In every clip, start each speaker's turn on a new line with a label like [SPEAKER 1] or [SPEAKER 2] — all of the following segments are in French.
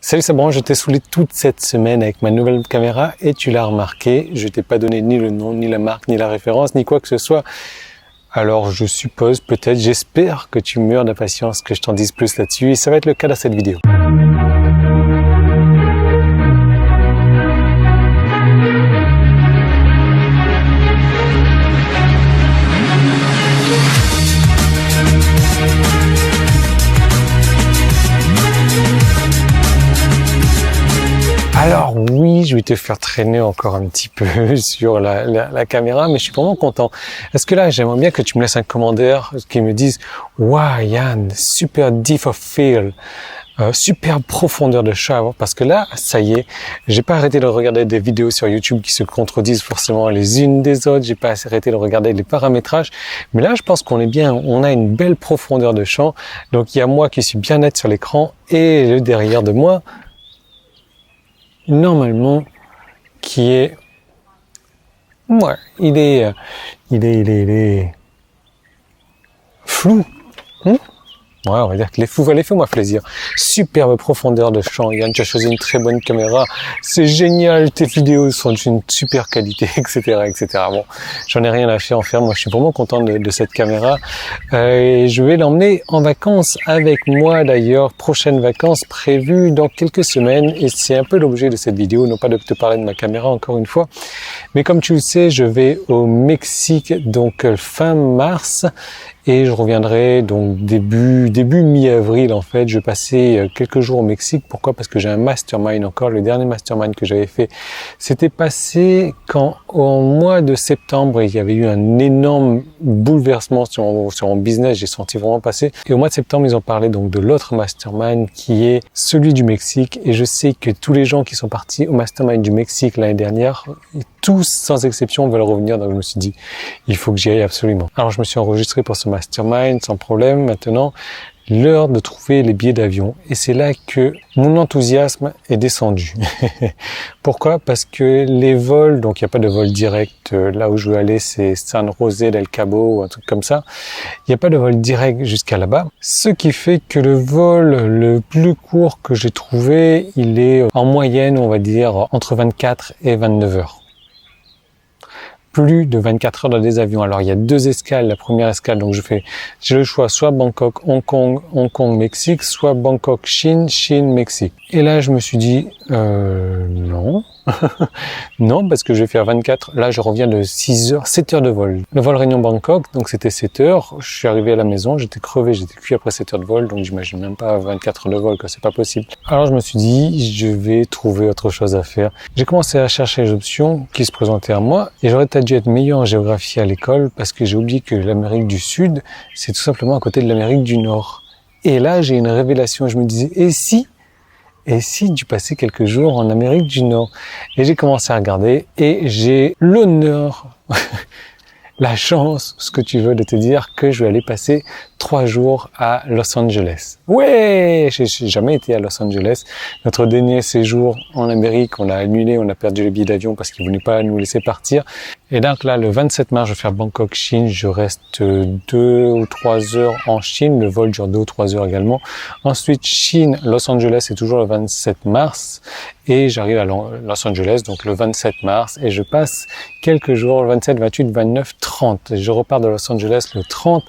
[SPEAKER 1] Salut Sabran, je t'ai saoulé toute cette semaine avec ma nouvelle caméra et tu l'as remarqué, je t'ai pas donné ni le nom, ni la marque, ni la référence, ni quoi que ce soit. Alors je suppose, peut-être, j'espère que tu meurs d'impatience que je t'en dise plus là-dessus et ça va être le cas dans cette vidéo. Alors oui, je vais te faire traîner encore un petit peu sur la caméra, mais je suis vraiment content. Parce que là, j'aimerais bien que tu me laisses un commentaire qui me dise « Wow, Yann, super depth of field, super profondeur de champ ». Parce que là, ça y est, j'ai pas arrêté de regarder des vidéos sur YouTube qui se contredisent forcément les unes des autres. J'ai pas arrêté de regarder les paramétrages. Mais là, je pense qu'on est bien, on a une belle profondeur de champ. Donc il y a moi qui suis bien net sur l'écran et le derrière de moi, normalement, qui est, ouais, il est flou. Ouais, on va dire que les fous-moi plaisir. Superbe profondeur de champ. Yann, tu as choisi une très bonne caméra. C'est génial. Tes vidéos sont d'une super qualité, etc., etc. Bon, j'en ai rien à faire. Moi, je suis vraiment content de cette caméra. Et je vais l'emmener en vacances avec moi, d'ailleurs. Prochaines vacances prévues dans quelques semaines. Et c'est un peu l'objet de cette vidéo. Non pas de te parler de ma caméra, encore une fois. Mais comme tu le sais, je vais au Mexique, donc fin mars. Et je reviendrai donc début mi-avril en fait. Je vais passer quelques jours au Mexique. Pourquoi? Parce que j'ai un mastermind encore. Le dernier mastermind que j'avais fait, c'était passé quand au mois de septembre, il y avait eu un énorme bouleversement sur mon business. J'ai senti vraiment passer. Et au mois de septembre, ils ont parlé donc de l'autre mastermind qui est celui du Mexique. Et je sais que tous les gens qui sont partis au mastermind du Mexique l'année dernière, tous sans exception veulent revenir. Donc je me suis dit, il faut que j'y aille absolument. Alors je me suis enregistré pour ce mastermind sans problème. Maintenant, l'heure de trouver les billets d'avion. Et c'est là que mon enthousiasme est descendu. Pourquoi? Parce que les vols, donc il n'y a pas de vol direct. Là où je veux aller, c'est San José del Cabo ou un truc comme ça. Il n'y a pas de vol direct jusqu'à là-bas. Ce qui fait que le vol le plus court que j'ai trouvé, il est en moyenne, on va dire, entre 24 et 29 heures. Plus de 24 heures dans des avions. Alors, il y a deux escales. La première escale, donc j'ai le choix, soit Bangkok, Hong Kong, Mexique, soit Bangkok, Chine, Mexique. Et là, je me suis dit, non. Non, parce que je vais faire 24. Là, je reviens de 7 heures de vol. Le vol Réunion-Bangkok, donc c'était 7 heures. Je suis arrivé à la maison, j'étais crevé, j'étais cuit après 7 heures de vol, donc j'imagine même pas 24 heures de vol, que c'est pas possible. Alors, je me suis dit, je vais trouver autre chose à faire. J'ai commencé à chercher les options qui se présentaient à moi, et j'aurais peut-être dû être meilleur en géographie à l'école, parce que j'ai oublié que l'Amérique du Sud, c'est tout simplement à côté de l'Amérique du Nord. Et là, j'ai une révélation. Je me disais, et si tu passais quelques jours en Amérique du Nord? Et j'ai commencé à regarder et j'ai l'honneur, la chance, ce que tu veux, de te dire que je vais aller passer 3 jours à Los Angeles. Ouais, j'ai jamais été à Los Angeles. Notre dernier séjour en Amérique, on l'a annulé, on a perdu les billets d'avion parce qu'ils ne voulaient pas nous laisser partir. Et donc là, le 27 mars, je vais faire Bangkok-Chine. Je reste 2 ou 3 heures en Chine. Le vol dure 2 ou 3 heures également. Ensuite, Chine, Los Angeles, c'est toujours le 27 mars. Et j'arrive à Los Angeles, donc le 27 mars. Et je passe quelques jours, le 27, 28, 29, 30. Je repars de Los Angeles le 30.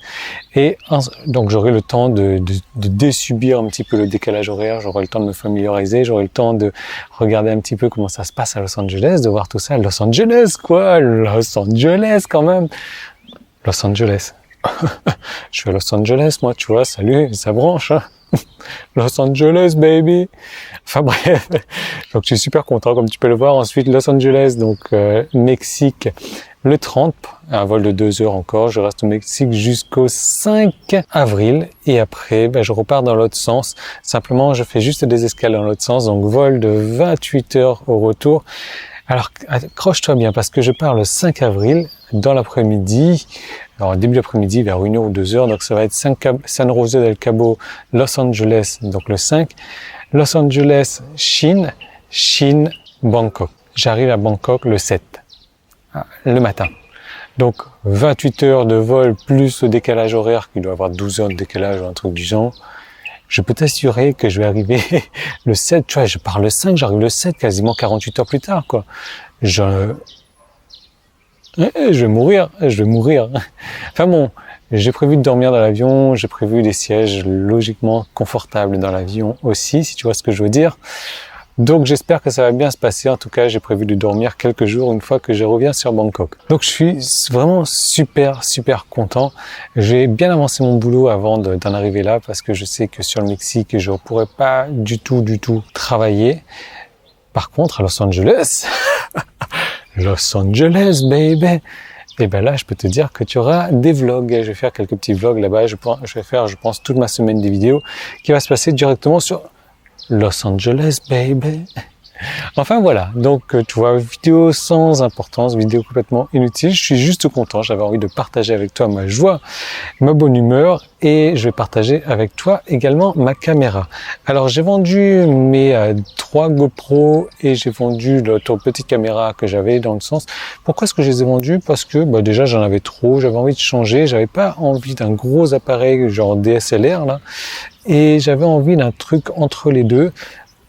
[SPEAKER 1] Et donc j'aurai le temps de désubir un petit peu le décalage horaire. J'aurai le temps de me familiariser. J'aurai le temps de regarder un petit peu comment ça se passe à Los Angeles, de voir tout ça. Los Angeles, quoi! Los Angeles, quand même! Los Angeles. Je suis à Los Angeles, moi, tu vois, salut, ça branche, hein. Los Angeles, baby! Enfin bref, donc je suis super content, comme tu peux le voir. Ensuite, Los Angeles, donc Mexique, le 30, un vol de 2 heures encore. Je reste au Mexique jusqu'au 5 avril. Et après, je repars dans l'autre sens. Simplement, je fais juste des escales dans l'autre sens, donc vol de 28 heures au retour. Alors, accroche-toi bien, parce que je pars le 5 avril, dans l'après-midi, alors début d'après-midi, vers 1 heure ou 2 heures, donc ça va être San José del Cabo, Los Angeles, donc le 5, Los Angeles, Chine, Bangkok. J'arrive à Bangkok le 7, le matin. Donc, 28 heures de vol, plus le décalage horaire, qui doit avoir 12 heures de décalage ou un truc du genre. je peux t'assurer que je vais arriver le 7, tu vois, je pars le 5, j'arrive le 7, quasiment 48 heures plus tard, quoi. Je vais mourir, je vais mourir. Enfin bon, j'ai prévu de dormir dans l'avion, j'ai prévu des sièges logiquement confortables dans l'avion aussi, si tu vois ce que je veux dire. Donc j'espère que ça va bien se passer. En tout cas, j'ai prévu de dormir quelques jours une fois que je reviens sur Bangkok. Donc je suis vraiment super content. J'ai bien avancé mon boulot avant d'en arriver là parce que je sais que sur le Mexique, je ne pourrais pas du tout travailler. Par contre, à Los Angeles, Los Angeles, baby! Et ben là, je peux te dire que tu auras des vlogs. Je vais faire quelques petits vlogs là-bas. Je vais faire, je pense, toute ma semaine des vidéos qui va se passer directement sur Los Angeles, baby. Enfin voilà, donc tu vois, vidéo sans importance, vidéo complètement inutile. Je suis juste content, j'avais envie de partager avec toi ma joie, ma bonne humeur et je vais partager avec toi également ma caméra. Alors j'ai vendu mes 3 GoPro et j'ai vendu l'autre petite caméra que j'avais dans le sens. Pourquoi est-ce que je les ai vendus? Parce que bah, déjà j'en avais trop, j'avais envie de changer, j'avais pas envie d'un gros appareil genre DSLR là et j'avais envie d'un truc entre les deux.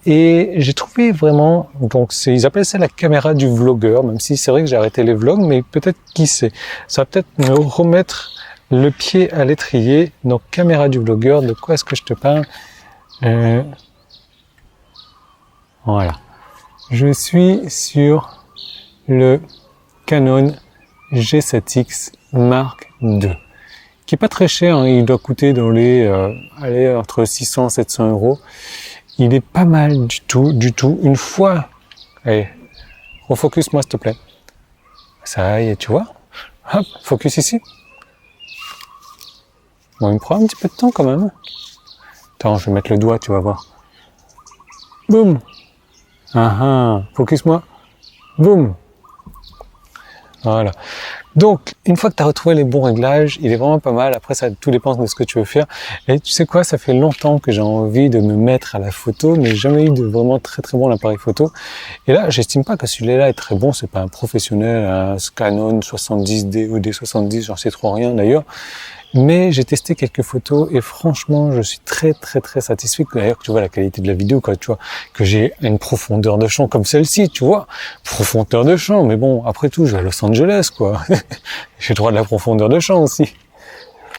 [SPEAKER 1] Et j'ai trouvé vraiment, donc ils appellent ça la caméra du vlogueur, même si c'est vrai que j'ai arrêté les vlogs, mais peut-être qui sait, ça va peut-être me remettre le pied à l'étrier. Donc caméra du vlogueur, de quoi est-ce que je te parle? Voilà, je suis sur le Canon G7X Mark II, qui est pas très cher, hein, il doit coûter dans les, entre 600 et 700 euros. Il est pas mal du tout. Une fois, allez, refocus-moi s'il te plaît. Ça y est, tu vois. Hop, focus ici. Bon, il me prend un petit peu de temps quand même. Attends, je vais mettre le doigt, tu vas voir. Boum. Focus-moi. Boum. Voilà. Donc, une fois que tu as retrouvé les bons réglages, il est vraiment pas mal. Après, ça tout dépend de ce que tu veux faire. Et tu sais quoi, ça fait longtemps que j'ai envie de me mettre à la photo, mais j'ai jamais eu de vraiment très bon appareil photo. Et là, j'estime pas que celui-là est très bon. C'est pas un professionnel, un Canon 70D ou D70, j'en sais trop rien d'ailleurs. Mais j'ai testé quelques photos et franchement, je suis très satisfait. D'ailleurs, tu vois la qualité de la vidéo, quoi, tu vois, que j'ai une profondeur de champ comme celle-ci, tu vois, profondeur de champ. Mais bon, après tout, je vais à Los Angeles, quoi. J'ai droit de la profondeur de champ aussi.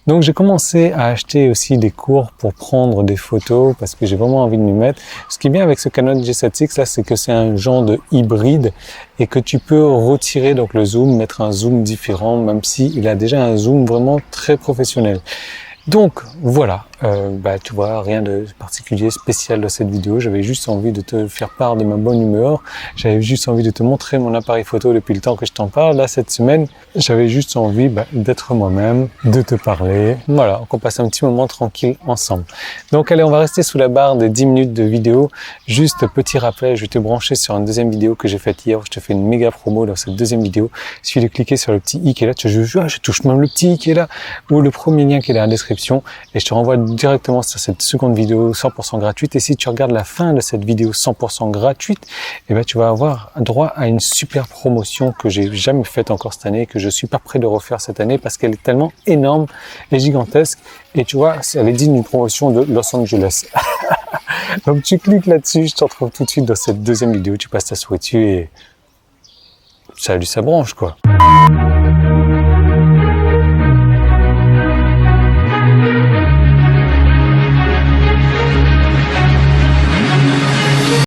[SPEAKER 1] Donc j'ai commencé à acheter aussi des cours pour prendre des photos parce que j'ai vraiment envie de m'y mettre. Ce qui est bien avec ce Canon G7X là, c'est que c'est un genre de hybride et que tu peux retirer donc le zoom, mettre un zoom différent, même s'il a déjà un zoom vraiment très professionnel. Donc voilà, tu vois, rien de particulier, spécial dans cette vidéo. J'avais juste envie de te faire part de ma bonne humeur. J'avais juste envie de te montrer mon appareil photo depuis le temps que je t'en parle. Là, cette semaine, j'avais juste envie d'être moi-même, de te parler. Voilà, qu'on passe un petit moment tranquille ensemble. Donc allez, on va rester sous la barre des 10 minutes de vidéo. Juste petit rappel, je vais te brancher sur une deuxième vidéo que j'ai faite hier. Je te fais une méga promo dans cette deuxième vidéo. Il suffit de cliquer sur le petit i qui est là. Je touche même le petit i qui est là. Ou le premier lien qui est dans la description. Et je te renvoie directement sur cette seconde vidéo 100% gratuite. Et si tu regardes la fin de cette vidéo 100% gratuite, tu vas avoir droit à une super promotion que j'ai jamais faite encore cette année, que je suis pas prêt de refaire cette année parce qu'elle est tellement énorme et gigantesque. Et tu vois, elle est digne d'une promotion de Los Angeles. Donc tu cliques là-dessus, je te retrouve tout de suite dans cette deuxième vidéo. Tu passes ta souris dessus et salut, ça branche quoi.